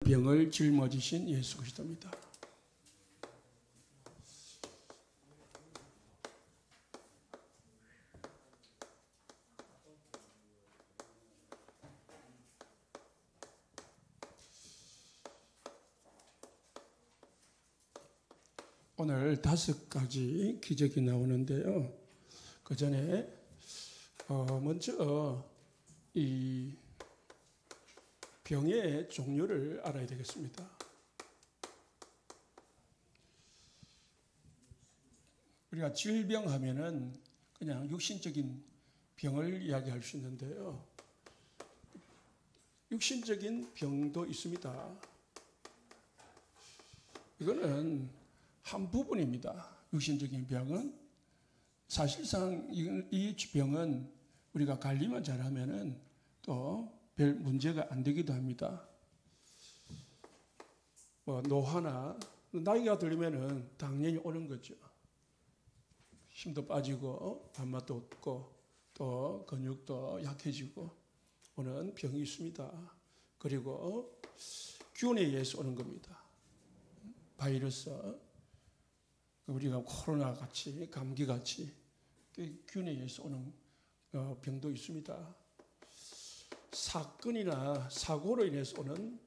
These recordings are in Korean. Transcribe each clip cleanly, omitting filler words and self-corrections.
병을 짊어지신 예수 그리스도입니다. 오늘 5가지 기적이 나오는데요. 그 전에 먼저 이 병의 종류를 알아야 되겠습니다. 우리가 질병하면은 그냥 육신적인 병을 이야기할 수 있는데요. 육신적인 병도 있습니다. 이거는 한 부분입니다. 육신적인 병은 사실상 이 병은 우리가 관리만 잘하면은 또 별 문제가 안 되기도 합니다. 노화나 나이가 들면은 당연히 오는 거죠. 힘도 빠지고 밥맛도 없고 또 근육도 약해지고 오는 병이 있습니다. 그리고 균에 의해서 오는 겁니다. 바이러스, 우리가 코로나 같이 감기 같이 균에 의해서 오는 병도 있습니다. 사건이나 사고로 인해서 오는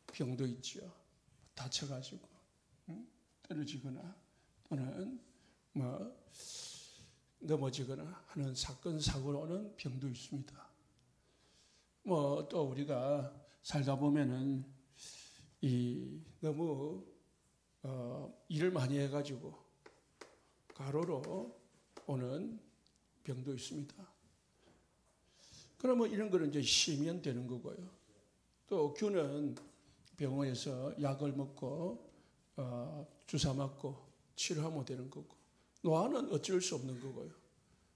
병도 있죠. 다쳐가지고 떨어지거나 또는 넘어지거나 하는 사건 사고로 오는 병도 있습니다. 또 우리가 살다 보면은 너무 일을 많이 해가지고 가로로 오는 병도 있습니다. 그러면 이런 거는 이제 쉬면 되는 거고요. 또 균은 병원에서 약을 먹고 주사 맞고 치료하면 되는 거고, 노화는 어쩔 수 없는 거고요.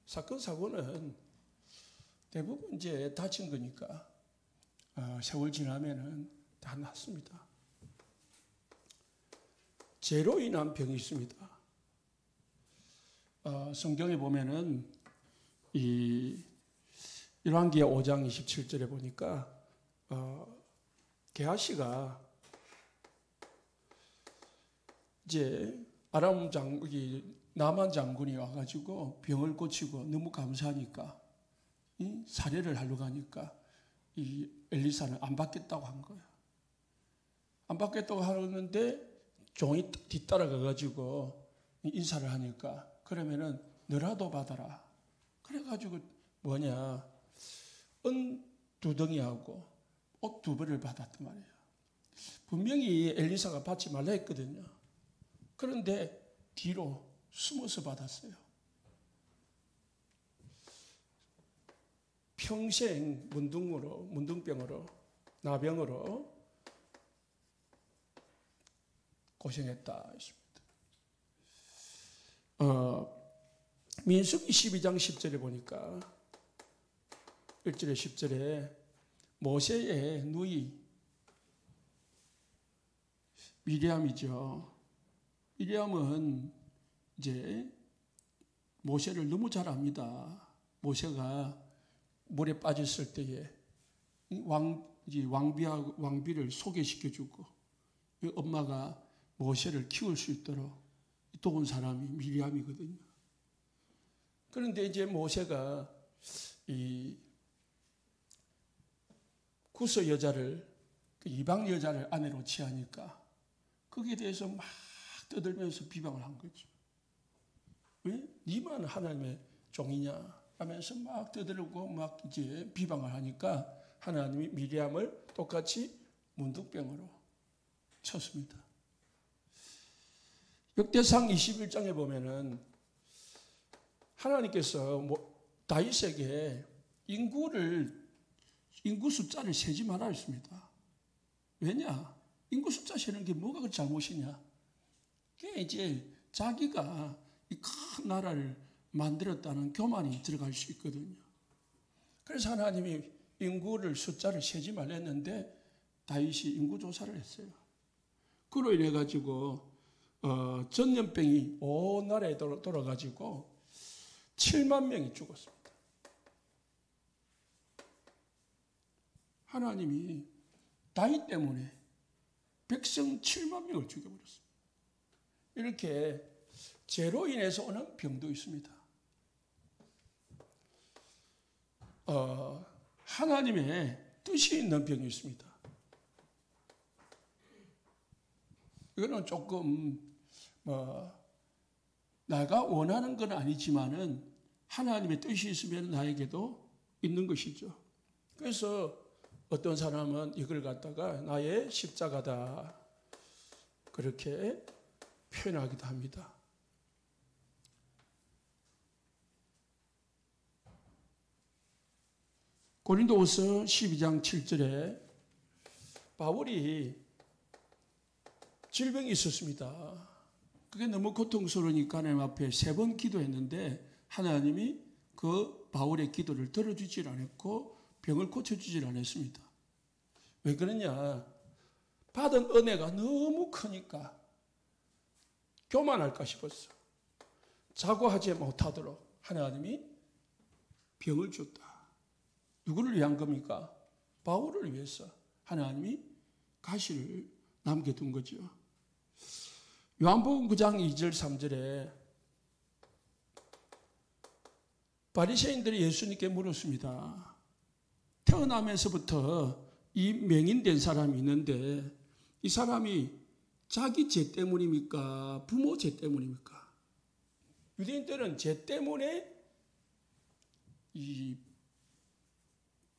사건 사고는 대부분 이제 다친 거니까 세월 지나면은 다 낫습니다. 죄로 인한 병이 있습니다. 성경에 보면은 열왕기하 5장 27절에 보니까 게하시가 이제 나만 장군이 와가지고 병을 고치고 너무 감사하니까 사례를 하려고 하니까 이 엘리사는 안 받겠다고 한 거예요. 안 받겠다고 하는데 종이 뒤따라가가지고 인사를 하니까 그러면은 너라도 받아라. 그래가지고 은 2덩이하고 옷 2벌을 받았단 말이에요. 분명히 엘리사가 받지 말라 했거든요. 그런데 뒤로 숨어서 받았어요. 평생 문둥병으로 나병으로 고생했다 했습니다. 민수기 12장 10절에 보니까 1절에 10절에 모세의 누이 미리암이죠. 미리암은 이제 모세를 너무 잘 압니다. 모세가 물에 빠졌을 때에 왕비를 소개시켜주고 엄마가 모세를 키울 수 있도록 도운 사람이 미리암이거든요. 그런데 이제 모세가 이 구스 여자를, 이방 여자를 아내로 취하니까 거기에 대해서 막 떠들면서 비방을 한 거죠. 왜? 니만 하나님의 종이냐 하면서 막 떠들고 막 이제 비방을 하니까 하나님이 미리암을 똑같이 문둥병으로 쳤습니다. 역대상 21장에 보면은 하나님께서 다윗에게 인구 숫자를 세지 말아 했습니다. 왜냐? 인구 숫자 세는 게 뭐가 그 잘못이냐? 그게 이제 자기가 이 큰 나라를 만들었다는 교만이 들어갈 수 있거든요. 그래서 하나님이 숫자를 세지 말라 했는데 다윗이 인구 조사를 했어요. 그로 인해 가지고 전염병이 온 나라에 돌아가지고 7만 명이 죽었습니다. 하나님이 다윗 때문에 백성 7만 명을 죽여버렸습니다. 이렇게 죄로 인해서 오는 병도 있습니다. 하나님의 뜻이 있는 병이 있습니다. 이거는 조금 내가 원하는 건 아니지만은 하나님의 뜻이 있으면 나에게도 있는 것이죠. 그래서 어떤 사람은 이걸 갖다가 나의 십자가다 그렇게 표현하기도 합니다. 고린도후서 12장 7절에 바울이 질병이 있었습니다. 그게 너무 고통스러우니까 하나님 앞에 3번 기도했는데 하나님이 그 바울의 기도를 들어주질 않았고 병을 고쳐주질 않았습니다. 왜 그러냐? 받은 은혜가 너무 크니까 교만할까 싶었어. 자고하지 못하도록 하나님이 병을 줬다. 누구를 위한 겁니까? 바울을 위해서 하나님이 가시를 남겨둔 거죠. 요한복음 9장 2절 3절에 바리새인들이 예수님께 물었습니다. 태어나면서부터 이 맹인된 사람이 있는데 이 사람이 자기 죄 때문입니까? 부모 죄 때문입니까? 유대인들은 죄 때문에 이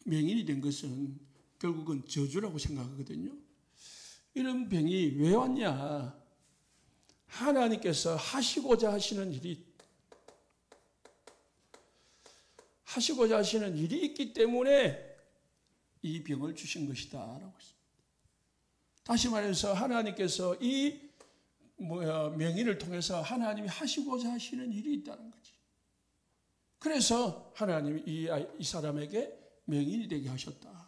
맹인이 된 것은 결국은 저주라고 생각하거든요. 이런 병이 왜 왔냐? 하나님께서 하시고자 하시는 일이 있기 때문에 이 병을 주신 것이다 라고 했습니다. 다시 말해서 하나님께서 이 명인을 통해서 하나님이 하시고자 하시는 일이 있다는 거지. 그래서 하나님이 이 사람에게 명인이 되게 하셨다.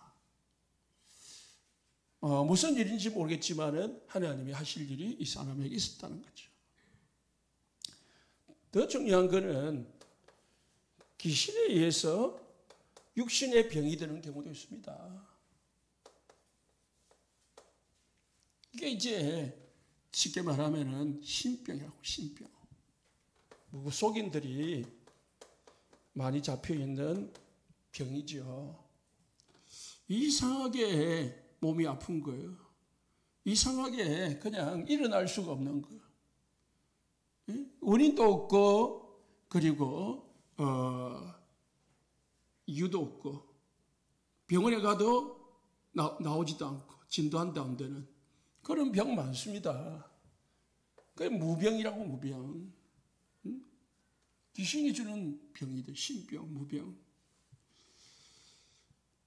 무슨 일인지 모르겠지만은 하나님이 하실 일이 이 사람에게 있었다는 거죠. 더 중요한 것은 귀신에 의해서 육신의 병이 되는 경우도 있습니다. 이게 이제 쉽게 말하면은 신병이라고, 신병. 속인들이 많이 잡혀 있는 병이죠. 이상하게 몸이 아픈 거예요. 이상하게 그냥 일어날 수가 없는 거예요. 원인도 없고 그리고 이유도 없고 병원에 가도 나오지도 않고 진단도 안 되는 그런 병 많습니다. 그게 무병이라고, 무병. 귀신이 주는 병이들, 신병, 무병.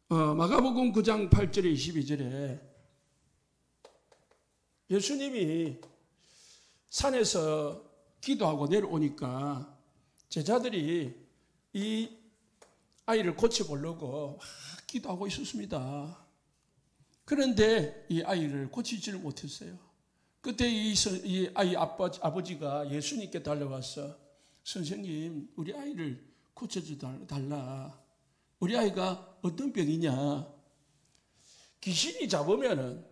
마가복음 9장 8절에 22절에 예수님이 산에서 기도하고 내려오니까 제자들이 이 아이를 고쳐보려고 막 기도하고 있었습니다. 그런데 이 아이를 고치지를 못했어요. 그때 이 아이 아버지가 예수님께 달려와서 선생님, 우리 아이를 고쳐달라. 우리 아이가 어떤 병이냐? 귀신이 잡으면은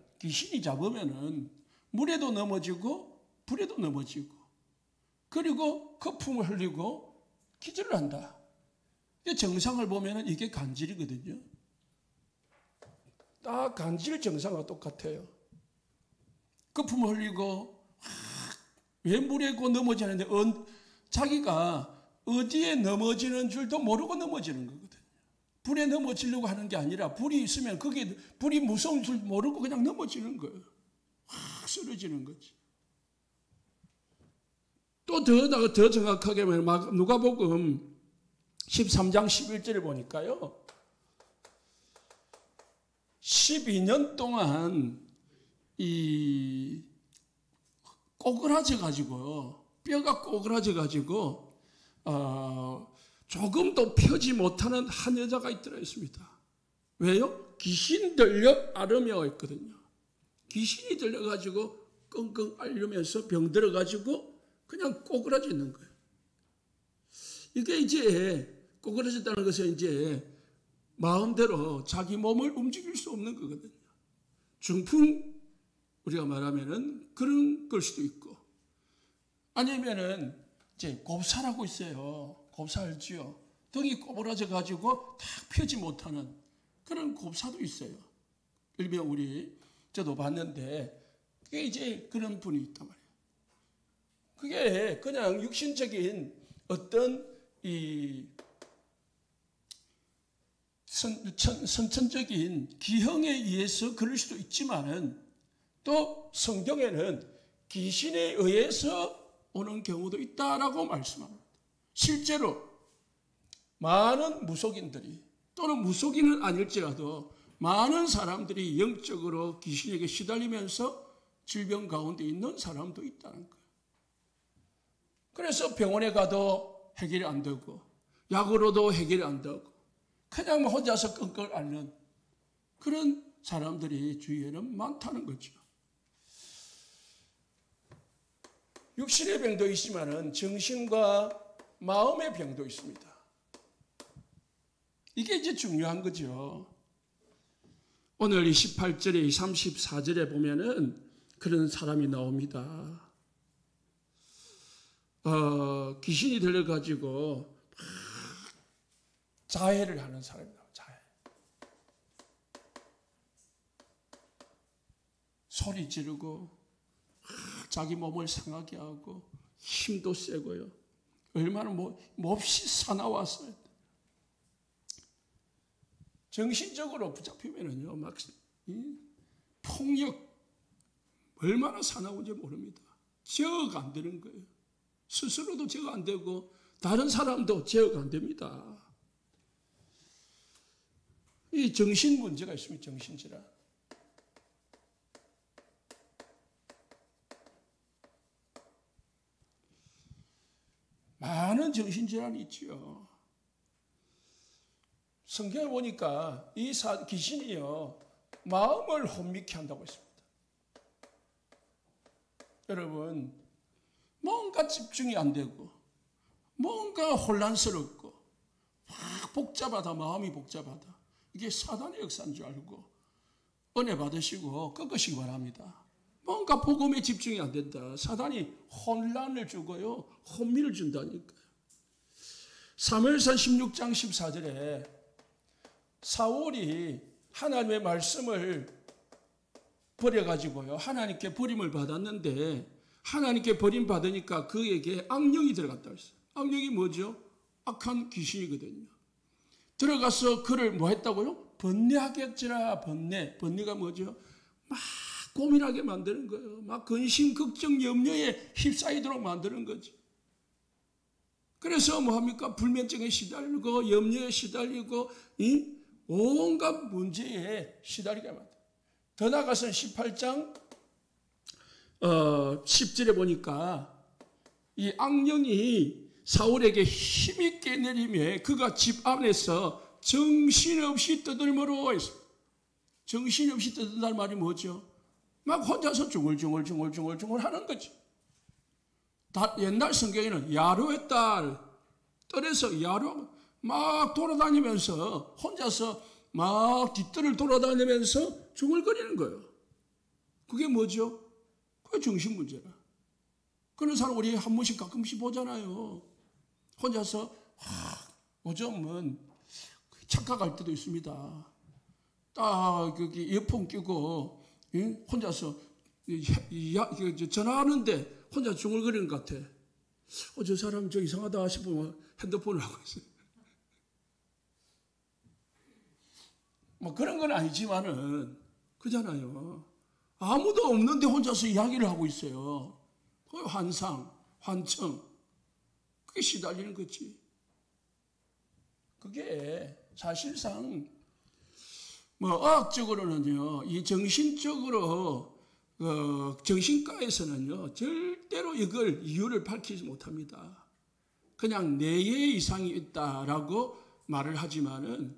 물에도 넘어지고 불에도 넘어지고 그리고 거품을 흘리고 기절을 한다. 정상을 보면은 이게 간질이거든요. 다 간질 정상과 똑같아요. 거품을 흘리고 왜 물에 넘어지는데 자기가 어디에 넘어지는 줄도 모르고 넘어지는 거거든요. 불에 넘어지려고 하는 게 아니라 불이 있으면 거기에 불이 무서운 줄 모르고 그냥 넘어지는 거예요. 확 쓰러지는 거지. 또 더 정확하게 말하면 누가복음 13장 11절을 보니까요. 12년 동안 이 꼬그라져 가지고 뼈가 꼬그라져 가지고 조금도 펴지 못하는 한 여자가 있더랬습니다. 왜요? 귀신 들려 앓으며 있거든요. 귀신이 들려가지고 끙끙 앓으면서 병 들어가지고 그냥 꼬그라져 있는 거예요. 이게 이제 꼬그라졌다는 것은 이제 마음대로 자기 몸을 움직일 수 없는 거거든요. 중풍으로 우리가 말하면은 그런 걸 수도 있고, 아니면은 이제 곱살하고 있어요. 곱살 알지요? 등이 꼬부라져 가지고 탁 펴지 못하는 그런 곱사도 있어요. 일명 저도 봤는데 그게 이제 그런 분이 있단 말이에요. 그게 그냥 육신적인 어떤 이 선천적인 기형에 의해서 그럴 수도 있지만은 또 성경에는 귀신에 의해서 오는 경우도 있다라고 말씀합니다. 실제로 많은 무속인들이 또는 무속인은 아닐지라도 많은 사람들이 영적으로 귀신에게 시달리면서 질병 가운데 있는 사람도 있다는 거예요. 그래서 병원에 가도 해결이 안 되고 약으로도 해결이 안 되고 그냥 혼자서 끙끙 앓는 그런 사람들이 주위에는 많다는 거죠. 육신의 병도 있지만은 정신과 마음의 병도 있습니다. 이게 이제 중요한 거죠. 오늘 28절에 34절에 보면은 그런 사람이 나옵니다. 귀신이 들려가지고 자해를 하는 사람이다. 자해. 소리 지르고 자기 몸을 상하게 하고 힘도 세고요. 얼마나 몹시 사나웠어요. 정신적으로 붙잡히면은요, 막 폭력 얼마나 사나운지 모릅니다. 제어가 안 되는 거예요. 스스로도 제어가 안 되고 다른 사람도 제어가 안 됩니다. 이 정신 문제가 있습니다. 정신질환. 많은 정신질환이 있지요. 성경에 보니까 이 귀신이요, 마음을 혼미케 한다고 했습니다. 여러분, 뭔가 집중이 안 되고 뭔가 혼란스럽고 막 복잡하다, 마음이 복잡하다. 이게 사단의 역사인 줄 알고 은혜 받으시고 꺾으시기 바랍니다. 뭔가 복음에 집중이 안 된다. 사단이 혼란을 주고요, 혼미를 준다니까요. 사무엘상 16장 14절에 사울이 하나님의 말씀을 버려가지고요, 하나님께 버림을 받았는데 하나님께 버림받으니까 그에게 악령이 들어갔다고 했어요. 악령이 뭐죠? 악한 귀신이거든요. 들어가서 그를 뭐 했다고요? 번뇌하겠지라. 번뇌가 뭐죠? 막 고민하게 만드는 거예요. 막 근심, 걱정, 염려에 휩싸이도록 만드는 거죠. 그래서 뭐 합니까? 불면증에 시달리고 염려에 시달리고 온갖 문제에 시달리게 만들어요. 더 나아가서는 18장 10절에 보니까 이 악령이 사울에게 힘있게 내리며 그가 집 안에서 정신없이 떠들므로 했습니다. 정신없이 떠든다는 말이 뭐죠? 막 혼자서 중얼중얼 하는 거지. 옛날 성경에는 야로의 뜰에서 야로 막 돌아다니면서 혼자서 막 뒷뜰을 돌아다니면서 중얼거리는 거예요. 그게 뭐죠? 그게 정신문제라. 그런 사람 우리 한 번씩 가끔씩 보잖아요. 혼자서 요즘은 착각할 때도 있습니다. 딱 여기 이어폰 끼고 혼자서 전화하는데 혼자 중얼거리는 것 같아. 저 사람 저 이상하다 싶으면 핸드폰을 하고 있어요. 뭐 그런 건 아니지만은 그잖아요. 아무도 없는데 혼자서 이야기를 하고 있어요. 그 환상, 환청, 그게 시달리는 거지. 그게 사실상 뭐 의학적으로는요, 이 정신적으로 정신과에서는요 절대로 이걸 이유를 밝히지 못합니다. 그냥 뇌에 이상이 있다라고 말을 하지만은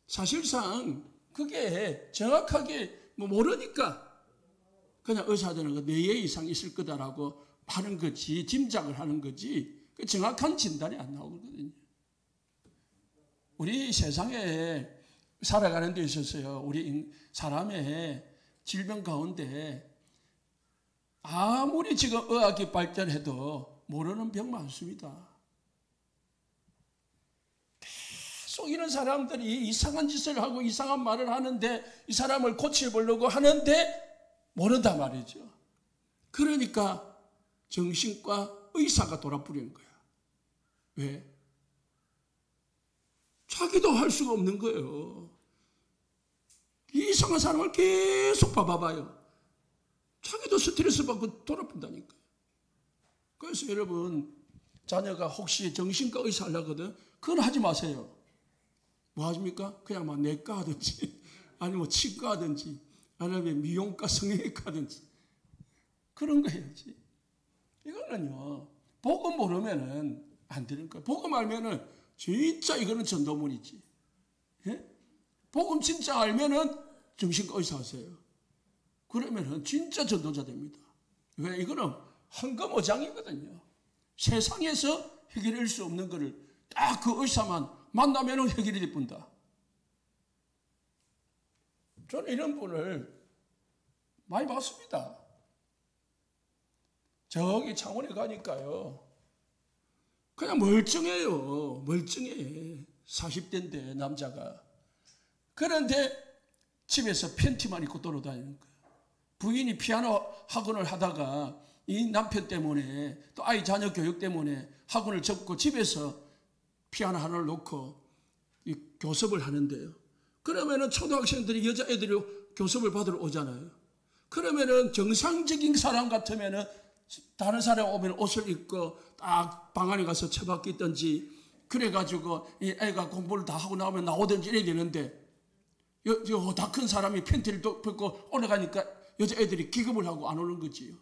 사실상 그게 정확하게 모르니까 그냥 의사들은 뇌에 이상이 있을 거다라고 하는 거지, 짐작을 하는 거지, 정확한 진단이 안 나오거든요. 우리 세상에 살아가는 데 있어서요, 우리 사람의 질병 가운데 아무리 지금 의학이 발전해도 모르는 병 많습니다. 계속 이런 사람들이 이상한 짓을 하고 이상한 말을 하는데 이 사람을 고쳐보려고 하는데 모른다 말이죠. 그러니까 정신과 의사가 돌아버리는 거야. 왜? 자기도 할 수가 없는 거예요. 이상한 사람을 계속 봐봐요. 자기도 스트레스 받고 돌아본다니까요. 그래서 여러분, 자녀가 혹시 정신과 의사 하려거든, 그건 하지 마세요. 뭐 하십니까? 그냥 막 내과 하든지, 아니면 치과 하든지, 아니면 미용과 성형외과 하든지, 그런 거 해야지. 이거는요, 복음 모르면은 안 되는 거예요. 복음 알면은 진짜 이거는 전도문이지. 예? 복음 진짜 알면은 정신과 의사 하세요. 그러면은 진짜 전도자 됩니다. 왜? 이거는 헌금어장이거든요. 세상에서 해결할 수 없는 거를 딱 그 의사만 만나면 해결이 돼본다. 저는 이런 분을 많이 봤습니다. 저기 창원에 가니까요. 그냥 멀쩡해요. 멀쩡해. 40대인데 남자가. 그런데 집에서 팬티만 입고 돌아다니는 거예요. 부인이 피아노 학원을 하다가 이 남편 때문에 또 아이 자녀 교육 때문에 학원을 접고 집에서 피아노 하나를 놓고 이 교습을 하는데요. 그러면은 초등학생들이 여자애들이 교습을 받으러 오잖아요. 그러면은 정상적인 사람 같으면은 다른 사람 오면 옷을 입고 딱 방 안에 가서 처박고 있든지 그래가지고 이 애가 공부를 다 하고 나오면 나오든지 이래야 되는데 다 큰 사람이 팬티를 벗고 올라가니까 여자애들이 기겁을 하고 안 오는 거지요.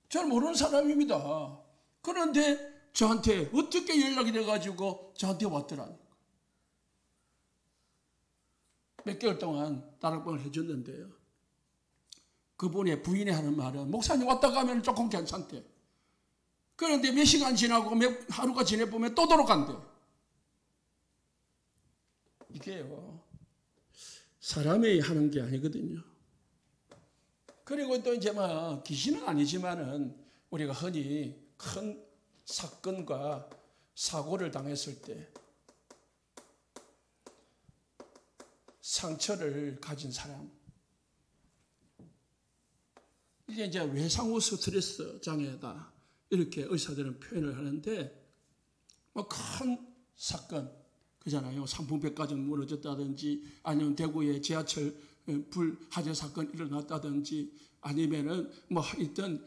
잘 모르는 사람입니다. 그런데 저한테 어떻게 연락이 돼가지고 저한테 왔더라니까. 몇 개월 동안 다락방을 해줬는데요. 그분의 부인이 하는 말은 목사님 왔다 가면 조금 괜찮대. 그런데 몇 시간 지나고 하루가 지내보면 또 돌아간대. 이게요. 사람이 하는 게 아니거든요. 그리고 또 이제 막 귀신은 아니지만은 우리가 흔히 큰 사건과 사고를 당했을 때 상처를 가진 사람, 이게 이제 외상후 스트레스 장애다 이렇게 의사들은 표현을 하는데 뭐 큰 사건 그잖아요. 삼풍백화점 무너졌다든지 아니면 대구에 지하철 불 화재 사건 일어났다든지 아니면은 뭐 하여튼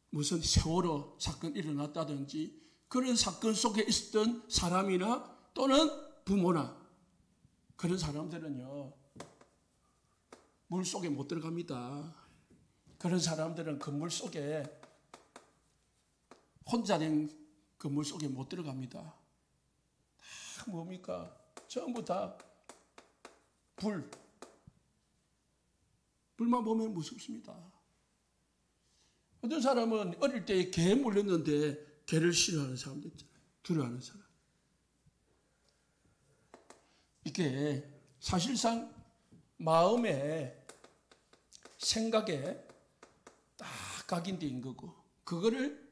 무슨 세월호 사건 일어났다든지 그런 사건 속에 있었던 사람이나 또는 부모나 그런 사람들은요 물 속에 못 들어갑니다. 그런 사람들은 그 물 속에 혼자 된 그 물 속에 못 들어갑니다. 다 뭡니까? 전부 다 불만 보면 무섭습니다. 어떤 사람은 어릴 때 개 물렸는데 개를 싫어하는 사람도 있잖아요. 두려워하는 사람. 이게 사실상 마음에 생각에 딱 각인된 거고 그거를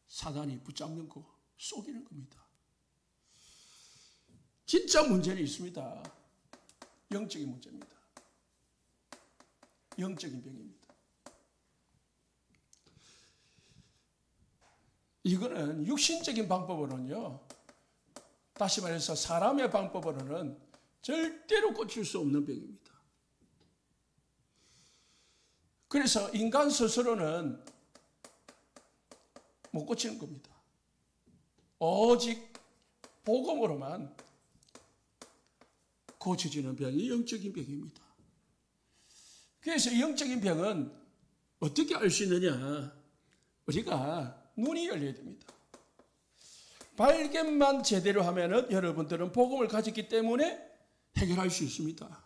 사단이 붙잡는 거 속이는 겁니다. 진짜 문제는 있습니다. 영적인 문제입니다. 영적인 병입니다. 이거는 육신적인 방법으로는요. 다시 말해서 사람의 방법으로는 절대로 고칠 수 없는 병입니다. 그래서 인간 스스로는 못 고치는 겁니다. 오직 복음으로만 고쳐지는 병이 영적인 병입니다. 그래서 영적인 병은 어떻게 알 수 있느냐? 우리가 눈이 열려야 됩니다. 발견만 제대로 하면은 여러분들은 복음을 가졌기 때문에 해결할 수 있습니다.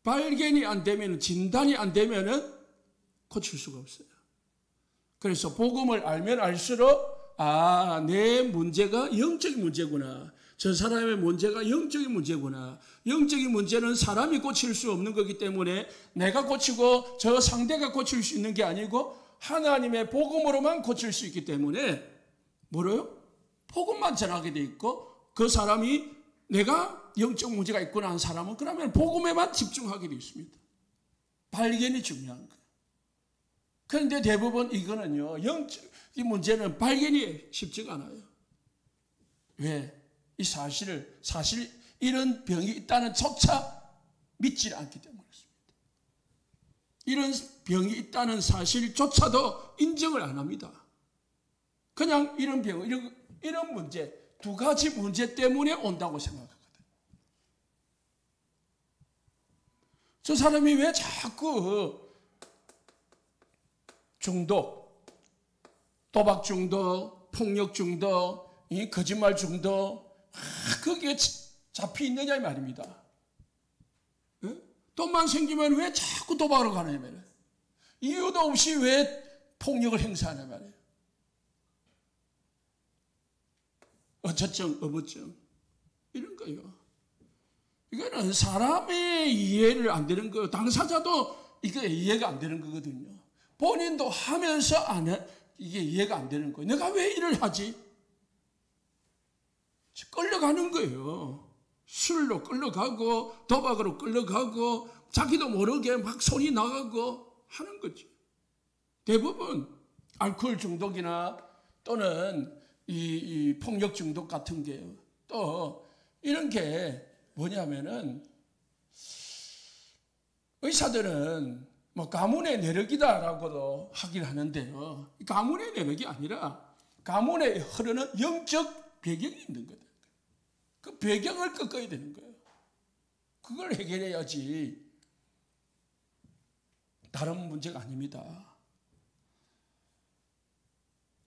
발견이 안 되면, 진단이 안 되면은 고칠 수가 없어요. 그래서 복음을 알면 알수록 내 문제가 영적인 문제구나. 저 사람의 문제가 영적인 문제구나. 영적인 문제는 사람이 고칠 수 없는 거기 때문에 내가 고치고 저 상대가 고칠 수 있는 게 아니고 하나님의 복음으로만 고칠 수 있기 때문에 뭐래요? 복음만 전하게 돼 있고 그 사람이 내가 영적 문제가 있구나 하는 사람은 그러면 복음에만 집중하게 되어 있습니다. 발견이 중요한 거예요. 그런데 대부분 이거는요, 영적인 문제는 발견이 쉽지가 않아요. 왜? 이 사실 이런 병이 있다는 조차 믿지 않기 때문에 그렇습니다. 이런 병이 있다는 사실조차도 인정을 안 합니다. 그냥 이런 병, 이런 문제, 두 가지 문제 때문에 온다고 생각하거든요. 저 사람이 왜 자꾸 중독, 도박 중독, 폭력 중독, 거짓말 중독, 거기에 잡혀 있느냐 이 말입니다. 돈만 생기면 왜 자꾸 도박으로 가느냐 말이에요. 이유도 없이 왜 폭력을 행사하냐 말이에요. 어처증, 어부증 이런 거요. 이거는 사람의 이해를 안 되는 거예요. 당사자도 이게 이해가 안 되는 거거든요. 본인도 하면서 이게 이해가 안 되는 거예요. 내가 왜 일을 하지? 끌려가는 거예요. 술로 끌려가고 도박으로 끌려가고 자기도 모르게 막 손이 나가고 하는 거지. 대부분 알코올 중독이나 또는 이 폭력 중독 같은 게요. 또 이런 게 뭐냐면은 의사들은 뭐 가문의 내력이다라고도 하긴 하는데요. 가문의 내력이 아니라 가문에 흐르는 영적 배경이 있는 거다. 그 배경을 꺾어야 되는 거예요. 그걸 해결해야지 다른 문제가 아닙니다.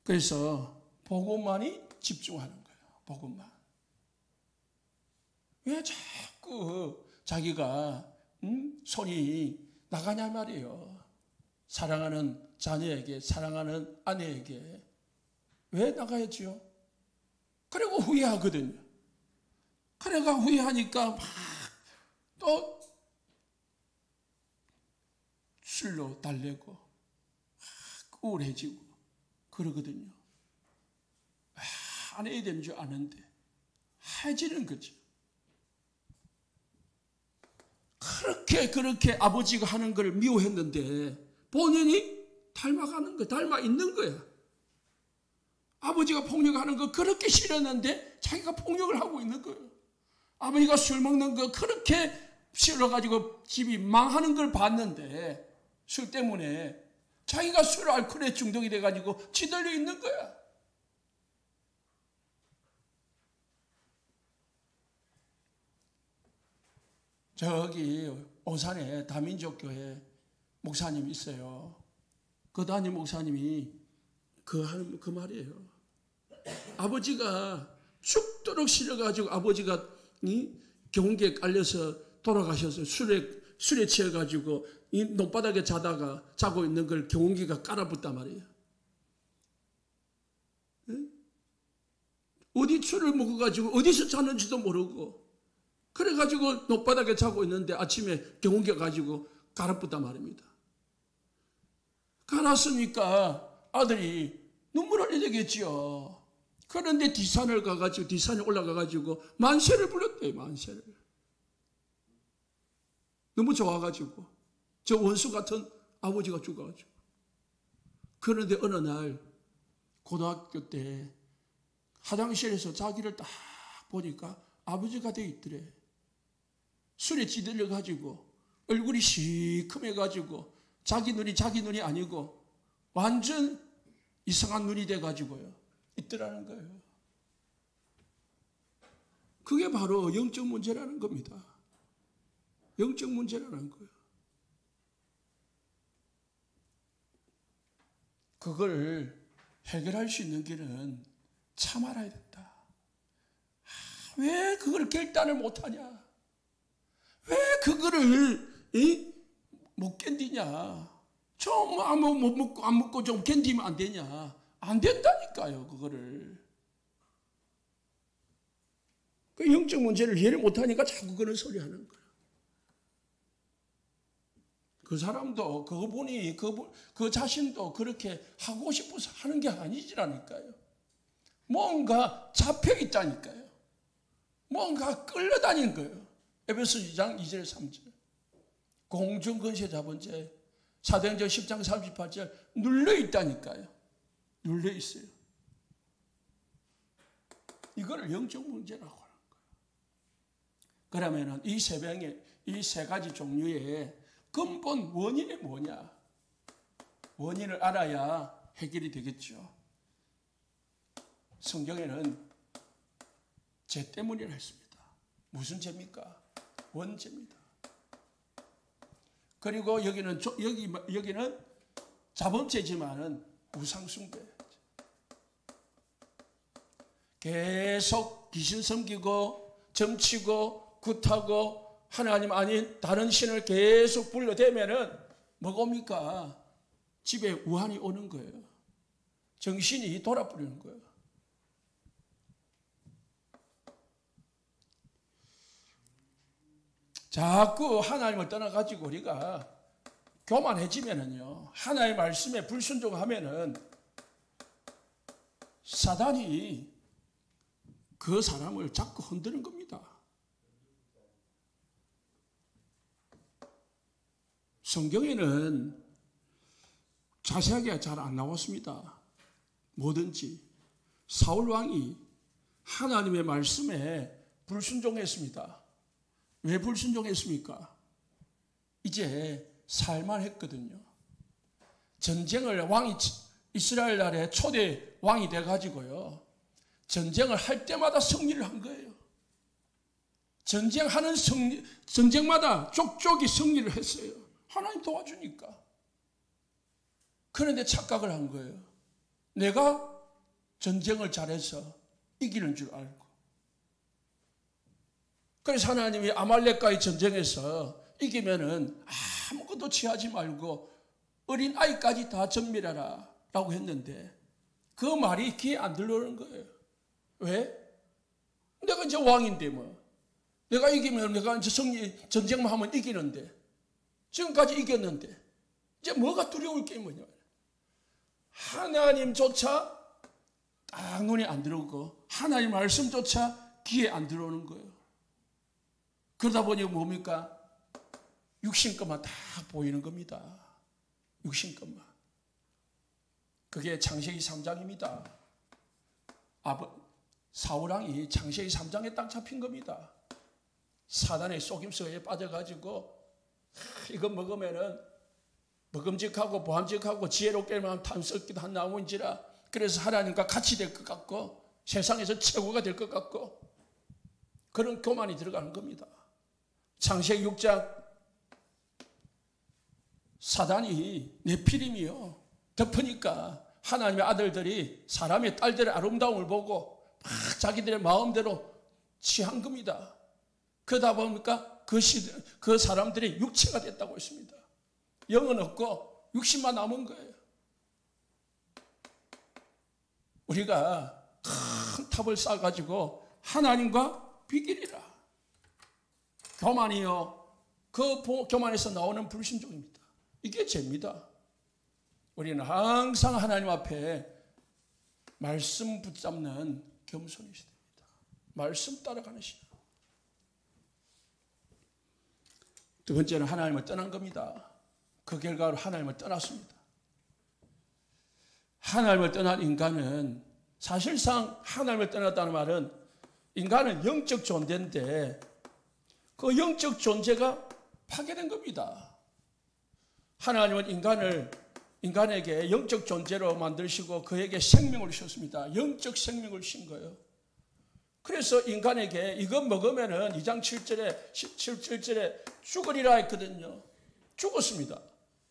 그래서 복음만이 집중하는 거예요. 복음만. 왜 자꾸 자기가 손이 나가냐 말이에요. 사랑하는 자녀에게, 사랑하는 아내에게. 왜 나가야지요? 그리고 후회하거든요. 그래가 후회하니까 막 또 술로 달래고 막 우울해지고 그러거든요. 안 해야 되는 줄 아는데 해지는 거죠. 그렇게 아버지가 하는 걸 미워했는데 본인이 닮아가는 거, 닮아 있는 거야. 아버지가 폭력하는 거 그렇게 싫었는데 자기가 폭력을 하고 있는 거예요. 아버지가 술 먹는 거 그렇게 싫어가지고 집이 망하는 걸 봤는데 술 때문에 자기가 술 알코올에 중독이 돼가지고 치들려 있는 거야. 저기 오산에 다민족교회 목사님이 있어요. 그 담임 목사님이 그 말이에요. 아버지가 죽도록 싫어가지고 아버지가 경운기에 깔려서 돌아가셔서 술에 취해가지고 이 논바닥에 자고 있는 걸 경운기가 깔아붙단 말이에요. 어디 술을 먹어가지고 어디서 자는지도 모르고 그래가지고 논바닥에 자고 있는데 아침에 경운기가 가지고 깔아붙단 말입니다. 깔았으니까 아들이 눈물 흘려야 되겠지요. 그런데 뒷산에 올라가가지고 만세를 불렀대요. 만세를. 너무 좋아가지고 저 원수 같은 아버지가 죽어가지고. 그런데 어느 날 고등학교 때 화장실에서 자기를 딱 보니까 아버지가 돼 있더래. 술에 찌들려가지고 얼굴이 시커매가지고 자기 눈이 아니고 완전 이상한 눈이 돼가지고요. 있더라는 거예요. 그게 바로 영적 문제라는 겁니다. 영적 문제라는 거예요. 그걸 해결할 수 있는 길은 참아야 된다. 왜 그걸 결단을 못하냐? 왜 그거를 못 견디냐? 좀 안 먹고 좀 견디면 안 되냐? 안 된다니까요, 그거를. 그 영적 문제를 이해를 못하니까 자꾸 그런 소리 하는 거예요. 그 사람도 그분이 그 자신도 그렇게 하고 싶어서 하는 게 아니지라니까요. 뭔가 잡혀 있다니까요. 뭔가 끌려다니는 거예요. 에베소 2장 2절 3절. 공중 권세 잡은 죄. 사도행전 10장 38절 눌려 있다니까요. 눌려 있어요. 이걸 영적 문제라고 하는 거예요. 그러면은 이 세 병의 이 세 가지 종류의 근본 원인이 뭐냐? 원인을 알아야 해결이 되겠죠. 성경에는 죄 때문이라 했습니다. 무슨 죄입니까? 원죄입니다. 그리고 여기는 자범죄지만은 우상숭배. 계속 귀신 섬기고 점치고 굿하고 하나님 아닌 다른 신을 계속 불러대면은 뭐가 옵니까? 집에 우환이 오는 거예요. 정신이 돌아버리는 거예요. 자꾸 하나님을 떠나가지고 우리가 교만해지면은요, 하나님의 말씀에 불순종하면은 사단이 그 사람을 자꾸 흔드는 겁니다. 성경에는 자세하게 잘 안 나왔습니다. 뭐든지 사울 왕이 하나님의 말씀에 불순종했습니다. 왜 불순종했습니까? 이제 살만했거든요. 전쟁을 이스라엘 나라의 초대 왕이 돼가지고요, 전쟁을 할 때마다 승리를 한 거예요. 전쟁마다 족족이 승리를 했어요. 하나님 도와주니까. 그런데 착각을 한 거예요. 내가 전쟁을 잘해서 이기는 줄 알고. 그래서 하나님이 아말렉과의 전쟁에서 이기면은 아무것도 취하지 말고 어린 아이까지 다 전멸하라 라고 했는데 그 말이 귀에 안 들어오는 거예요. 왜? 내가 이제 왕인데 뭐. 내가 이기면 내가 이제 전쟁만 하면 이기는데 지금까지 이겼는데 이제 뭐가 두려울 게 뭐냐. 하나님조차 딱 눈에 안 들어오고 하나님 말씀조차 귀에 안 들어오는 거예요. 그러다 보니 뭡니까? 육신 것만 다 보이는 겁니다. 육신 것만. 그게 창세기 3장입니다. 사울왕이 창세기 3장에 딱 잡힌 겁니다. 사단의 속임수에 빠져가지고 이거 먹으면은 먹음직하고 보함직하고 지혜롭게만 탐스럽기도 한 나무인지라 그래서 하나님과 같이 될 것 같고 세상에서 최고가 될 것 같고 그런 교만이 들어가는 겁니다. 창세기 6장 사단이 네피림이요 덮으니까 하나님의 아들들이 사람의 딸들의 아름다움을 보고 막 자기들의 마음대로 취한 겁니다. 그러다 보니까 그 사람들이 육체가 됐다고 했습니다. 영은 없고 육신만 남은 거예요. 우리가 큰 탑을 쌓아가지고 하나님과 비기리라. 교만이요. 그 교만에서 나오는 불순종입니다. 이게 죄입니다. 우리는 항상 하나님 앞에 말씀 붙잡는 겸손이 있어야 됩니다. 말씀 따라가는 신앙. 두 번째는 하나님을 떠난 겁니다. 그 결과로 하나님을 떠났습니다. 하나님을 떠난 인간은 사실상 하나님을 떠났다는 말은 인간은 영적 존재인데 그 영적 존재가 파괴된 겁니다. 하나님은 인간에게 영적 존재로 만드시고 그에게 생명을 주셨습니다. 영적 생명을 주신 거예요. 그래서 인간에게 이거 먹으면은 2장 7절에 17절에 죽으리라 했거든요. 죽었습니다.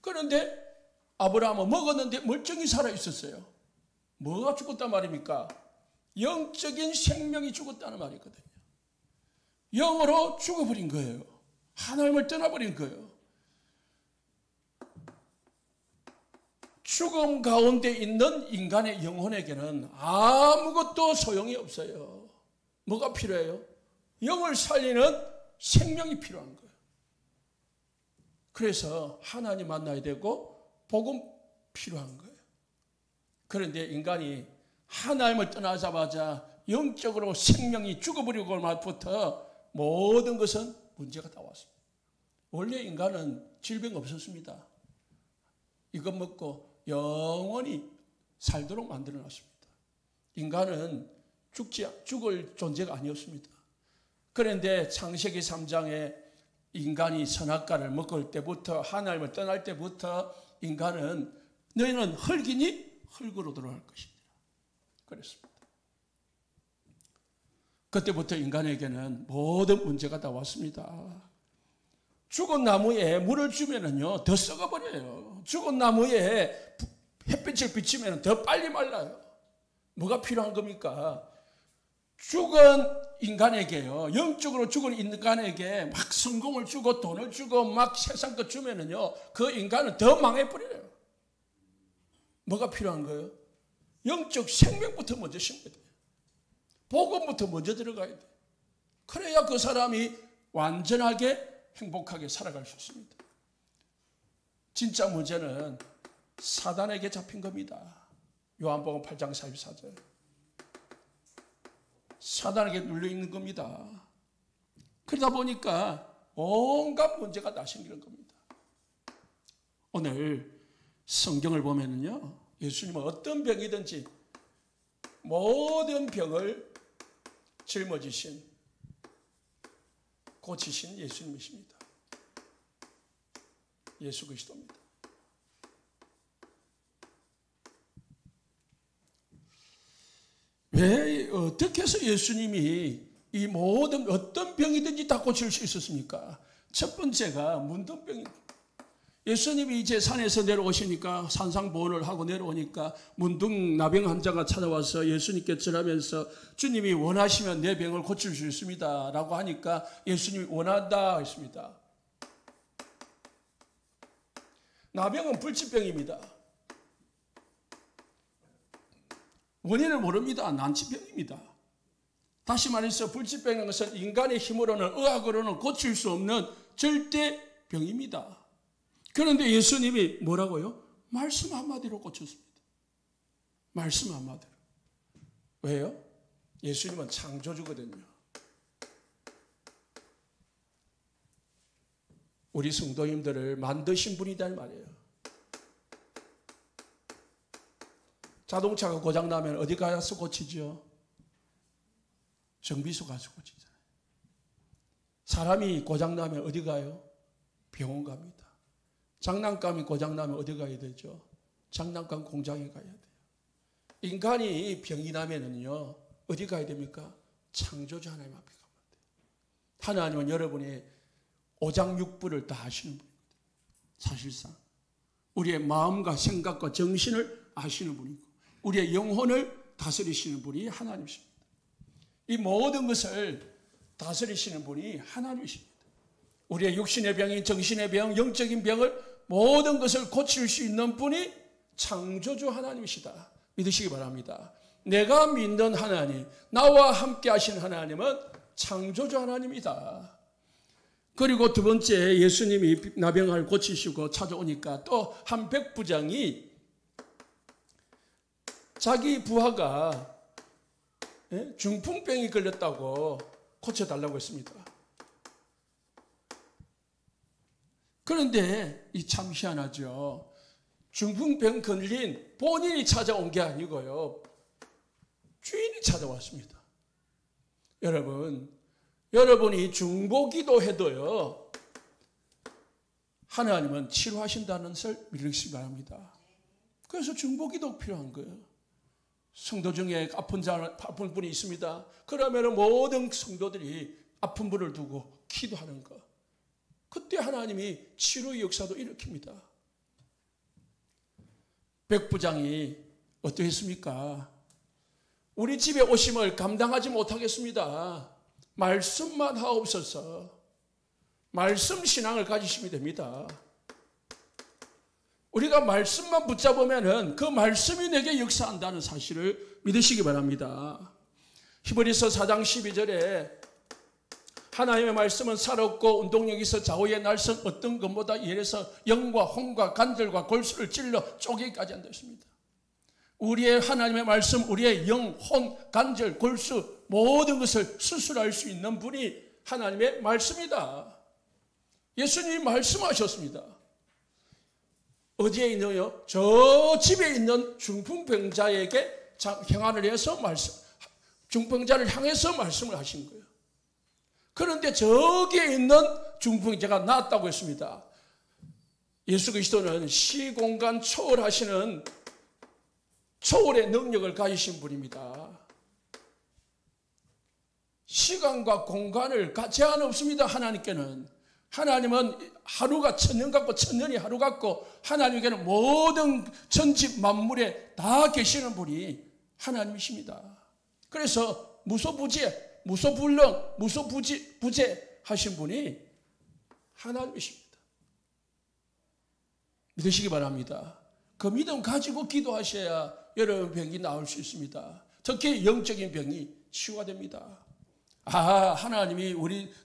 그런데 아브라함은 먹었는데 멀쩡히 살아 있었어요. 뭐가 죽었단 말입니까? 영적인 생명이 죽었다는 말이거든요. 영으로 죽어버린 거예요. 하나님을 떠나버린 거예요. 죽음 가운데 있는 인간의 영혼에게는 아무것도 소용이 없어요. 뭐가 필요해요? 영을 살리는 생명이 필요한 거예요. 그래서 하나님 만나야 되고 복음 필요한 거예요. 그런데 인간이 하나님을 떠나자마자 영적으로 생명이 죽어버리고 말부터 모든 것은 문제가 다 왔습니다. 원래 인간은 질병 없었습니다. 이것 먹고 영원히 살도록 만들어놨습니다. 인간은 죽을 존재가 아니었습니다. 그런데 창세기 3장에 인간이 선악과를 먹을 때부터 하나님을 떠날 때부터 인간은 너희는 흙이니 흙으로 돌아갈 것이니라 그랬습니다. 그때부터 인간에게는 모든 문제가 다 왔습니다. 죽은 나무에 물을 주면은요 더 썩어버려요. 죽은 나무에 햇빛을 비치면 더 빨리 말라요. 뭐가 필요한 겁니까? 죽은 인간에게요, 영적으로 죽은 인간에게 막 성공을 주고 돈을 주고 막 세상 것 주면은요 그 인간은 더 망해버려요. 뭐가 필요한 거예요? 영적 생명부터 먼저 심어야 돼요. 복음부터 먼저 들어가야 돼요. 그래야 그 사람이 완전하게 행복하게 살아갈 수 있습니다. 진짜 문제는 사단에게 잡힌 겁니다. 요한복음 8장 44절. 사단에게 눌려있는 겁니다. 그러다 보니까 온갖 문제가 다 생기는 겁니다. 오늘 성경을 보면은요, 예수님은 어떤 병이든지 모든 병을 짊어지신, 고치신 예수님이십니다. 예수 그리스도입니다. 왜 어떻게 해서 예수님이 이 모든 어떤 병이든지 다 고칠 수 있었습니까? 첫 번째가 문둥병입니다. 예수님이 이제 산에서 내려오시니까 산상보훈을 하고 내려오니까 문둥나병 환자가 찾아와서 예수님께 절하면서 주님이 원하시면 내 병을 고칠 수 있습니다 라고 하니까 예수님이 원한다 했습니다. 나병은 불치병입니다. 원인을 모릅니다. 난치병입니다. 다시 말해서 불치병인 것은 인간의 힘으로는 의학으로는 고칠 수 없는 절대 병입니다. 그런데 예수님이 뭐라고요? 말씀 한마디로 고쳤습니다. 말씀 한마디로. 왜요? 예수님은 창조주거든요. 우리 성도님들을 만드신 분이다 이 말이에요. 자동차가 고장나면 어디 가서 고치죠? 정비소 가서 고치잖아요. 사람이 고장나면 어디 가요? 병원 갑니다. 장난감이 고장나면 어디 가야 되죠? 장난감 공장에 가야 돼요. 인간이 병이 나면은요, 어디 가야 됩니까? 창조주 하나님 앞에 가면 돼요. 하나님은 여러분의 오장육부를 다 아시는 분이거든요. 사실상 우리의 마음과 생각과 정신을 아시는 분이고 우리의 영혼을 다스리시는 분이 하나님이십니다. 이 모든 것을 다스리시는 분이 하나님이십니다. 우리의 육신의 병인 정신의 병, 영적인 병을 모든 것을 고칠 수 있는 분이 창조주 하나님이시다. 믿으시기 바랍니다. 내가 믿는 하나님, 나와 함께 하신 하나님은 창조주 하나님이다. 그리고 두 번째, 예수님이 나병을 고치시고 찾아오니까 또 한 백부장이 자기 부하가 중풍병이 걸렸다고 고쳐달라고 했습니다. 그런데 이 참 희한하죠. 중풍병 걸린 본인이 찾아온 게 아니고요. 주인이 찾아왔습니다. 여러분이 중보기도 해도요. 하나님은 치료하신다는 것을 믿으시기 바랍니다. 그래서 중보기도 필요한 거예요. 성도 중에 아픈 분이 있습니다. 그러면 모든 성도들이 아픈 분을 두고 기도하는 것. 그때 하나님이 치료의 역사도 일으킵니다. 백부장이 어떻게 했습니까? 우리 집에 오심을 감당하지 못하겠습니다. 말씀만 하옵소서. 말씀 신앙을 가지시면 됩니다. 우리가 말씀만 붙잡으면 그 말씀이 내게 역사한다는 사실을 믿으시기 바랍니다. 히브리서 4장 12절에 하나님의 말씀은 살았고 운동력이 있어 좌우의 날선 어떤 것보다 이래서 영과 혼과 관절과 골수를 찔러 쪼개기까지 한다 했습니다. 우리의 하나님의 말씀, 우리의 영, 혼, 관절, 골수 모든 것을 수술할 수 있는 분이 하나님의 말씀이다. 예수님이 말씀하셨습니다. 어디에 있느요? 저 집에 있는 중풍병자에게 행한을 해서 중풍자를 향해서 말씀을 하신 거예요. 그런데 저기에 있는 중풍자가 나았다고 했습니다. 예수 그리스도는 시공간 초월하시는 초월의 능력을 가지신 분입니다. 시간과 공간을 제한 없습니다. 하나님께는. 하나님은 하루가 천년 같고 천년이 하루 같고 하나님께는 모든 천지 만물에 다 계시는 분이 하나님이십니다. 그래서 무소부재, 무소불능, 무소부재 하신 분이 하나님이십니다. 믿으시기 바랍니다. 그 믿음 가지고 기도하셔야 여러분 병이 나을 수 있습니다. 특히 영적인 병이 치유가 됩니다. 하나님이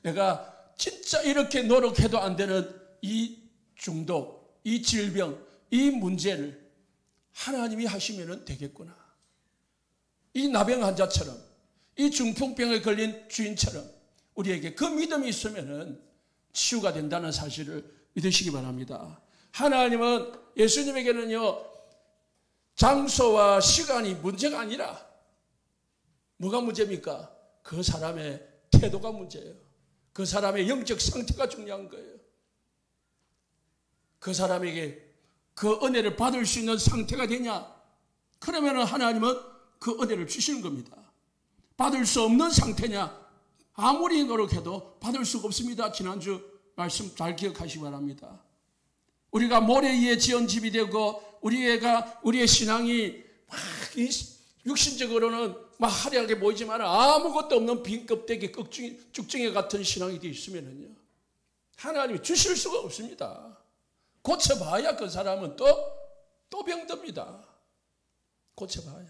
내가 진짜 이렇게 노력해도 안 되는 이 중독, 이 질병, 이 문제를 하나님이 하시면 되겠구나. 이 나병 환자처럼, 이 중풍병에 걸린 주인처럼 우리에게 그 믿음이 있으면 치유가 된다는 사실을 믿으시기 바랍니다. 하나님은 예수님에게는요, 장소와 시간이 문제가 아니라 뭐가 문제입니까? 그 사람의 태도가 문제예요. 그 사람의 영적 상태가 중요한 거예요. 그 사람에게 그 은혜를 받을 수 있는 상태가 되냐? 그러면 하나님은 그 은혜를 주시는 겁니다. 받을 수 없는 상태냐? 아무리 노력해도 받을 수가 없습니다. 지난주 말씀 잘 기억하시기 바랍니다. 우리가 모래 위에 지은 집이 되고 우리의 신앙이 막 육신적으로는 막 화려하게 보이지만 아무것도 없는 빈 껍데기 쭉정이 같은 신앙이 되어 있으면요, 하나님이 주실 수가 없습니다. 고쳐봐야 그 사람은 또 병듭니다. 고쳐봐야.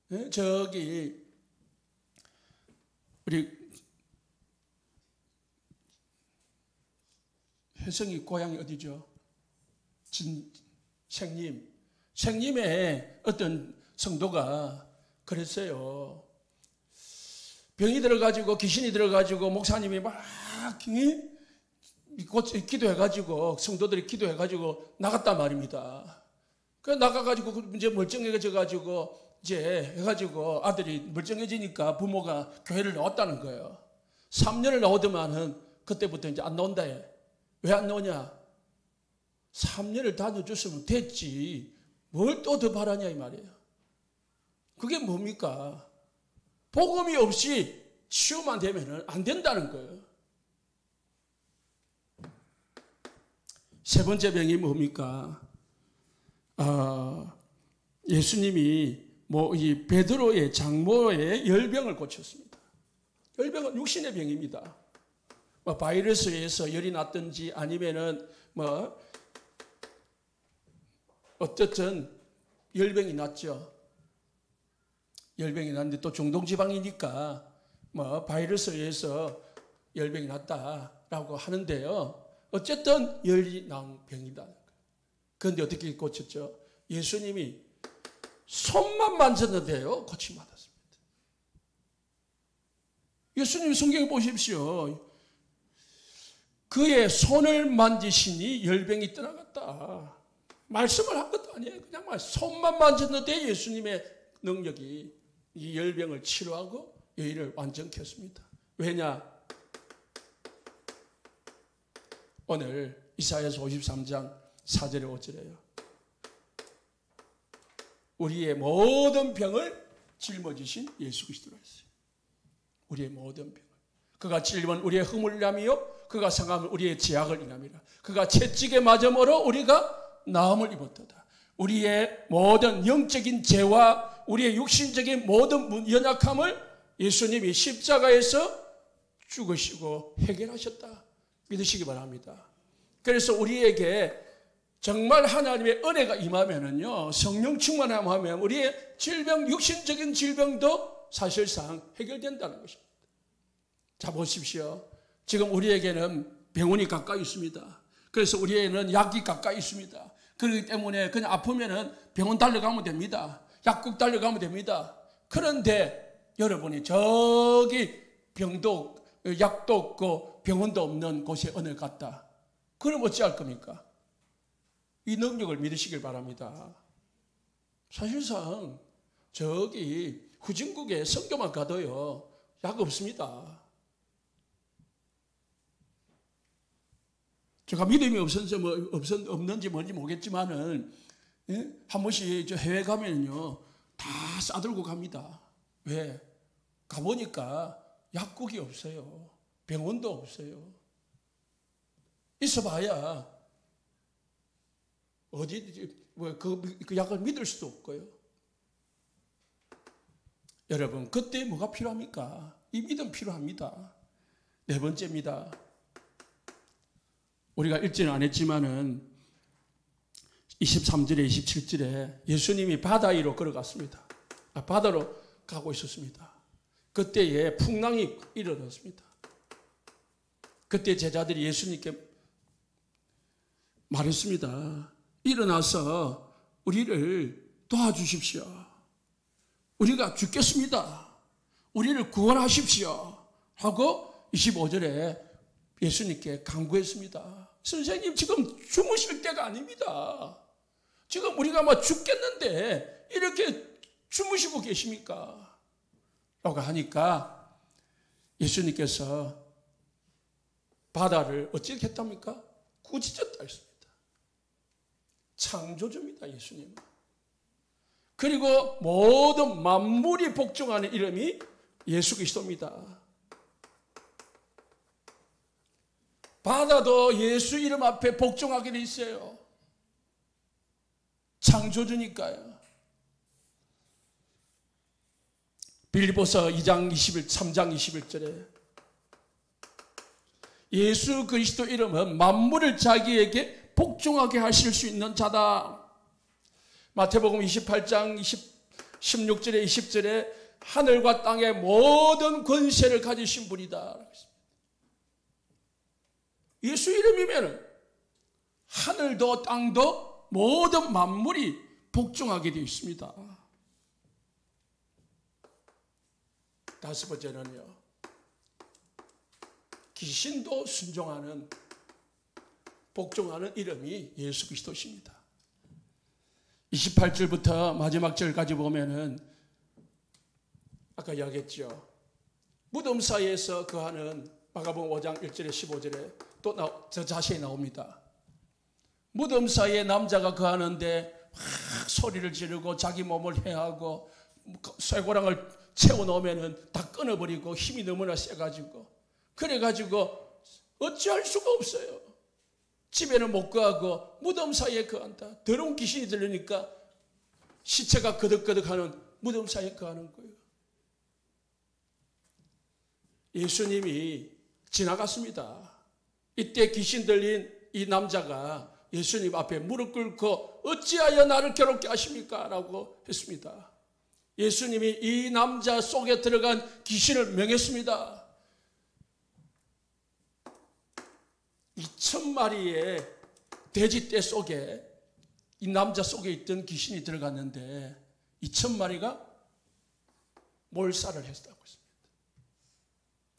네? 저기 우리 혜성이 고향이 어디죠? 생님의 어떤 성도가 그랬어요. 병이 들어가지고 귀신이 들어가지고 목사님이 막 기도해가지고 성도들이 기도해가지고 나갔단 말입니다. 그 나가가지고 이제 멀쩡해져가지고 이제 해가지고 아들이 멀쩡해지니까 부모가 교회를 나왔다는 거예요. 3년을 나오더만은 그때부터 이제 안 나온다 해. 왜 안 나오냐? 3년을 다녀줬으면 됐지. 뭘 또 더 바라냐 이 말이에요. 그게 뭡니까? 복음이 없이 치유만 되면 안 된다는 거예요. 세 번째 병이 뭡니까? 예수님이 이 베드로의 장모의 열병을 고쳤습니다. 열병은 육신의 병입니다. 바이러스에서 열이 났든지 아니면은 어쨌든 열병이 났죠. 열병이 났는데 또 중동지방이니까 바이러스에서 열병이 났다라고 하는데요. 어쨌든 열이 난 병이다. 그런데 어떻게 고쳤죠? 예수님이 손만 만졌는데요, 고침 받았습니다. 예수님 성경에 보십시오. 그의 손을 만지시니 열병이 떠나갔다. 말씀을 한 것도 아니에요. 그냥 손만 만졌는데 예수님의 능력이 이 열병을 치료하고 여인을 완전케 했습니다. 왜냐? 오늘 이사야서 53장 4절에 5절에요. 우리의 모든 병을 짊어지신 예수 그리스도라 했어요. 우리의 모든 병을. 그가 찔림은 우리의 허물이라며 그가 상함은 우리의 죄악을 인함이라. 그가 채찍에 맞음으로 우리가 나음을 입었도다. 우리의 모든 영적인 죄와 우리의 육신적인 모든 연약함을 예수님이 십자가에서 죽으시고 해결하셨다. 믿으시기 바랍니다. 그래서 우리에게 정말 하나님의 은혜가 임하면은요, 성령 충만하면 우리의 질병, 육신적인 질병도 사실상 해결된다는 것입니다. 자, 보십시오. 지금 우리에게는 병원이 가까이 있습니다. 그래서 우리에게는 약이 가까이 있습니다. 그렇기 때문에 그냥 아프면은 병원 달려가면 됩니다. 약국 달려가면 됩니다. 그런데 여러분이 저기 병도 약도 없고 병원도 없는 곳에 어느 갔다. 그럼 어찌할 겁니까? 이 능력을 믿으시길 바랍니다. 사실상 저기 후진국에 선교만 가도요 약 없습니다. 제가 믿음이 없는지 뭔지 모르겠지만은 한 번씩 저 해외 가면요 다 싸들고 갑니다. 왜? 가보니까 약국이 없어요. 병원도 없어요. 있어봐야 어디 그 약을 믿을 수도 없고요. 여러분 그때 뭐가 필요합니까? 이 믿음 필요합니다. 네 번째입니다. 우리가 읽지는 안 했지만은 23절에 27절에 예수님이 바다 위로 걸어갔습니다. 바다로 가고 있었습니다. 그때에 풍랑이 일어났습니다. 그때 제자들이 예수님께 말했습니다. 일어나서 우리를 도와주십시오. 우리가 죽겠습니다. 우리를 구원하십시오. 하고 25절에 예수님께 간구했습니다. 선생님 지금 주무실 때가 아닙니다. 지금 우리가 막 죽겠는데 이렇게 주무시고 계십니까? 라고 하니까 예수님께서 바다를 어찌 했답니까? 꾸짖었다 했습니다. 창조주입니다, 예수님은. 그리고 모든 만물이 복종하는 이름이 예수 그리스도입니다. 바다도 예수 이름 앞에 복종하게 돼 있어요. 창조주니까요. 빌립보서 2장 3장 21절에 예수 그리스도 이름은 만물을 자기에게 복종하게 하실 수 있는 자다. 마태복음 28장 16절에 20절에 하늘과 땅의 모든 권세를 가지신 분이다. 예수 이름이면 하늘도 땅도 모든 만물이 복종하게 되어 있습니다. 다섯 번째는요. 귀신도 순종하는 복종하는 이름이 예수 그리스도십니다. 28절부터 마지막 절까지 보면은 아까 이야기했죠. 무덤 사이에서 거하는 마가복음 5장 1절에 15절에 또 저 자세히 나옵니다. 무덤 사이에 남자가 거하는데 막 소리를 지르고 자기 몸을 해하고 쇠고랑을 채워놓으면 다 끊어버리고 힘이 너무나 세가지고 그래가지고 어찌할 수가 없어요. 집에는 못 가고 무덤 사이에 거한다. 더러운 귀신이 들리니까 시체가 거덕거덕하는 무덤 사이에 거하는 거예요. 예수님이 지나갔습니다. 이때 귀신 들린 이 남자가 예수님 앞에 무릎 꿇고 어찌하여 나를 괴롭게 하십니까? 라고 했습니다. 예수님이 이 남자 속에 들어간 귀신을 명했습니다. 2,000마리의 돼지떼 속에 이 남자 속에 있던 귀신이 들어갔는데 2,000마리가 몰살을 했다고 했습니다.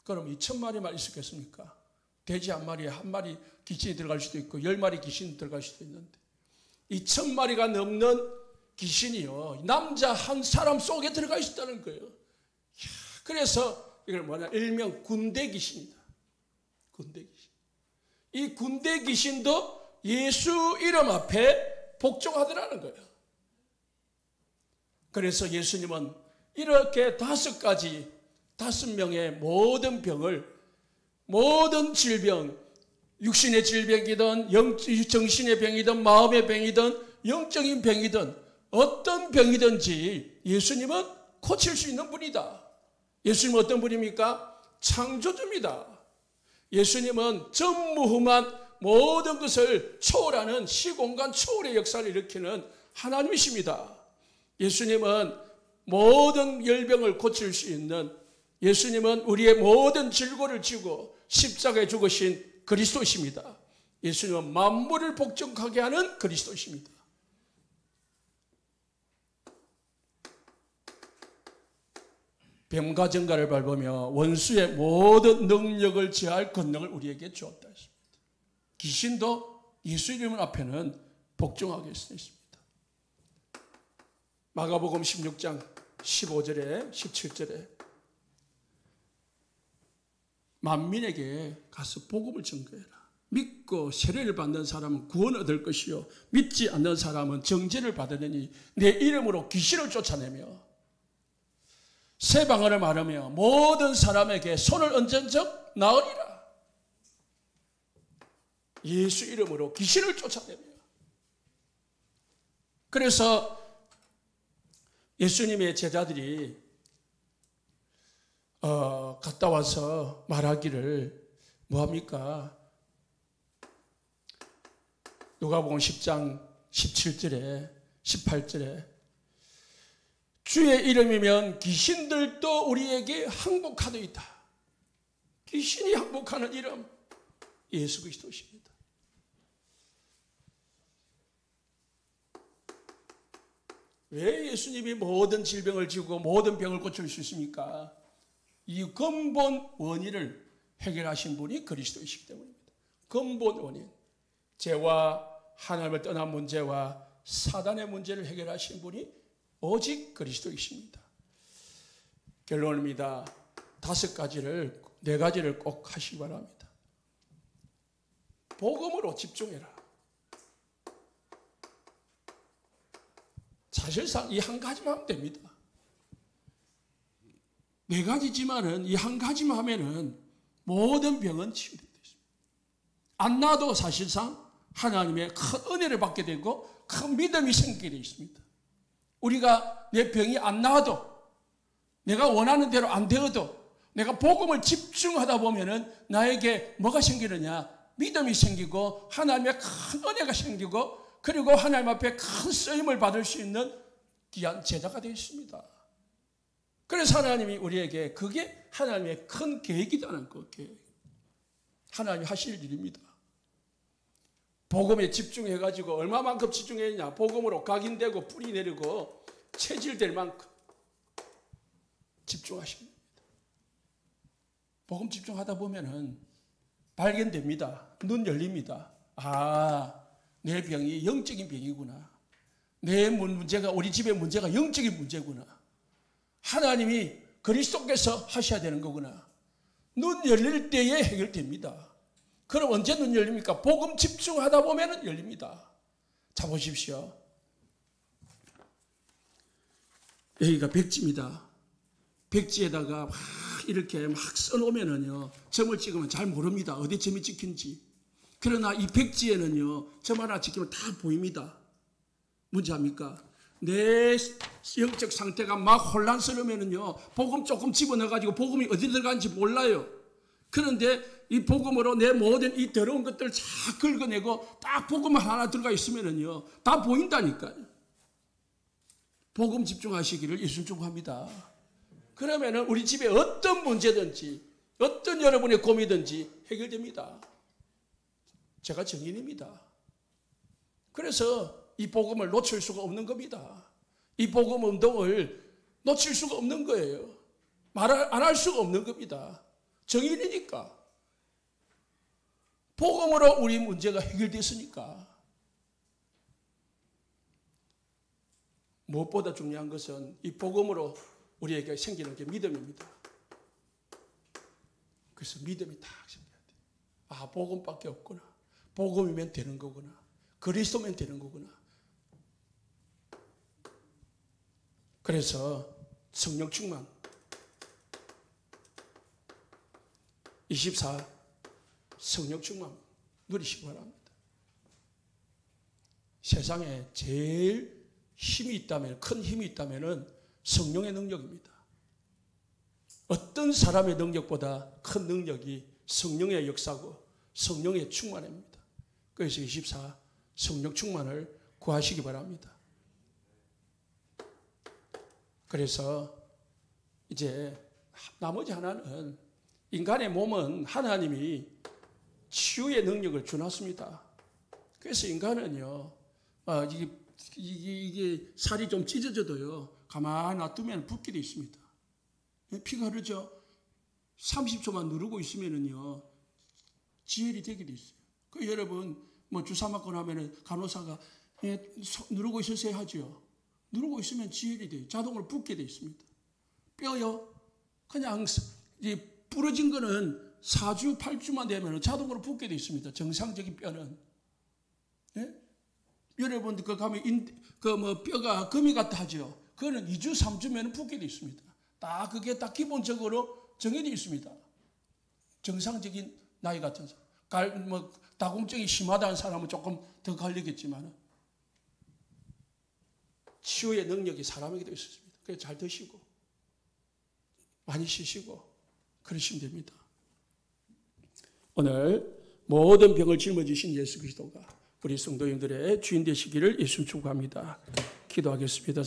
그럼 2,000마리만 있었겠습니까? 돼지 한 마리에 한 마리 귀신이 들어갈 수도 있고 10마리 귀신이 들어갈 수도 있는데 2,000마리가 넘는 귀신이요 남자 한 사람 속에 들어가 있었다는 거예요. 그래서 이걸 뭐냐 일명 군대 귀신이다. 군대 귀신. 이 군대 귀신도 예수 이름 앞에 복종하더라는 거예요. 그래서 예수님은 이렇게 5명의 모든 병을 모든 질병, 육신의 질병이든 정신의 병이든 마음의 병이든 영적인 병이든 어떤 병이든지 예수님은 고칠 수 있는 분이다. 예수님은 어떤 분입니까? 창조주입니다. 예수님은 전무후무한 모든 것을 초월하는 시공간 초월의 역사를 일으키는 하나님이십니다. 예수님은 모든 열병을 고칠 수 있는 예수님은 우리의 모든 질고를 지고 십자가에 죽으신 그리스도이십니다. 예수님은 만물을 복종하게 하는 그리스도이십니다. 뱀과 정갈을 밟으며 원수의 모든 능력을 제할 권능을 우리에게 주었다 했습니다. 귀신도 예수 이름 앞에는 복종하게 했습니다. 마가복음 16장 15절에 17절에 만민에게 가서 복음을 전거해라. 믿고 세례를 받는 사람은 구원 얻을 것이요 믿지 않는 사람은 정죄를 받으려니 내 이름으로 귀신을 쫓아내며 새 방언을 말하며 모든 사람에게 손을 얹은 적 나으리라. 예수 이름으로 귀신을 쫓아내며. 그래서 예수님의 제자들이 갔다 와서 말하기를 뭐합니까? 누가복음 10장 17절에 18절에 주의 이름이면 귀신들도 우리에게 항복하도이다. 귀신이 항복하는 이름 예수 그리스도십니다. 왜 예수님이 모든 질병을 지고 모든 병을 고칠 수 있습니까? 이 근본 원인을 해결하신 분이 그리스도이시기 때문입니다. 근본 원인, 죄와 하나님을 떠난 문제와 사단의 문제를 해결하신 분이 오직 그리스도이십니다. 결론입니다. 4가지를 꼭 하시기 바랍니다. 복음으로 집중해라. 사실상 이 한 가지만 하면 됩니다. 4가지지만은 이 한 가지만 하면은 모든 병은 치유되어 있습니다. 안 나도 사실상 하나님의 큰 은혜를 받게 되고 큰 믿음이 생기게 되어 있습니다. 우리가 내 병이 안 나아도 내가 원하는 대로 안 되어도 내가 복음을 집중하다 보면은 나에게 뭐가 생기느냐? 믿음이 생기고 하나님의 큰 은혜가 생기고 그리고 하나님 앞에 큰 쓰임을 받을 수 있는 귀한 제자가 되어 있습니다. 그래서 하나님이 우리에게 그게 하나님의 큰 계획이라는 것, 계획. 하나님이 하실 일입니다. 복음에 집중해가지고 얼마만큼 집중했냐? 복음으로 각인되고 뿌리 내리고 체질될 만큼 집중하십니다. 복음 집중하다 보면은 발견됩니다. 눈 열립니다. 아, 내 병이 영적인 병이구나. 내 문제가, 우리 집의 문제가 영적인 문제구나. 하나님이 그리스도께서 하셔야 되는 거구나. 눈 열릴 때에 해결됩니다. 그럼 언제 눈 열립니까? 복음 집중하다 보면 열립니다. 자, 보십시오. 여기가 백지입니다. 백지에다가 막 이렇게 막 써놓으면은요, 점을 찍으면 잘 모릅니다. 어디 점이 찍힌지. 그러나 이 백지에는요, 점 하나 찍히면 다 보입니다. 뭔지 압니까? 내 영적 상태가 막 혼란스러우면은요, 복음 조금 집어넣어가지고 복음이 어디 들어가는지 몰라요. 그런데 이 복음으로 내 모든 이 더러운 것들을 다 긁어내고 딱 복음 하나 들어가 있으면은요, 다 보인다니까요. 복음 집중하시기를 예수 축복합니다. 그러면은 우리 집에 어떤 문제든지, 어떤 여러분의 고민이든지 해결됩니다. 제가 증인입니다. 그래서 이 복음을 놓칠 수가 없는 겁니다. 이 복음 운동을 놓칠 수가 없는 거예요. 말 안 할 수가 없는 겁니다. 정인이니까. 복음으로 우리 문제가 해결됐으니까. 무엇보다 중요한 것은 이 복음으로 우리에게 생기는 게 믿음입니다. 그래서 믿음이 딱 생겨야 돼요. 아, 복음밖에 없구나. 복음이면 되는 거구나. 그리스도면 되는 거구나. 그래서 성령 충만 24 성령 충만 누리시기 바랍니다. 세상에 제일 힘이 있다면, 큰 힘이 있다면 성령의 능력입니다. 어떤 사람의 능력보다 큰 능력이 성령의 역사고 성령의 충만입니다. 그래서 24 성령 충만을 구하시기 바랍니다. 그래서 이제 나머지 하나는 인간의 몸은 하나님이 치유의 능력을 주놨습니다. 그래서 인간은요, 이게 살이 좀 찢어져도요, 가만히 놔두면 붓게 돼 있습니다. 피가 흐르죠? 30초만 누르고 있으면은요, 지혈이 되게 돼 있어요. 그 여러분, 주사 맞고 나면은 간호사가 누르고 있으세요 하죠. 누르고 있으면 지혈이 돼요. 자동으로 붓게 돼 있습니다. 뼈요, 그냥 부러진 거는 4주, 8주만 되면 자동으로 붓게 돼 있습니다. 정상적인 뼈는. 예? 여러분, 가면 뼈가 금이 같다 하죠. 그거는 2주, 3주면 붓게 돼 있습니다. 그게 딱 기본적으로 정해져 있습니다. 정상적인 나이 같은 사람. 다공증이 심하다는 사람은 조금 더 걸리겠지만, 치유의 능력이 사람에게도 있었습니다. 그래서 잘 드시고, 많이 쉬시고, 그러시면 됩니다. 오늘 모든 병을 짊어지신 예수 그리스도가 우리 성도님들의 주인 되시기를 예수 축복합니다. 기도하겠습니다.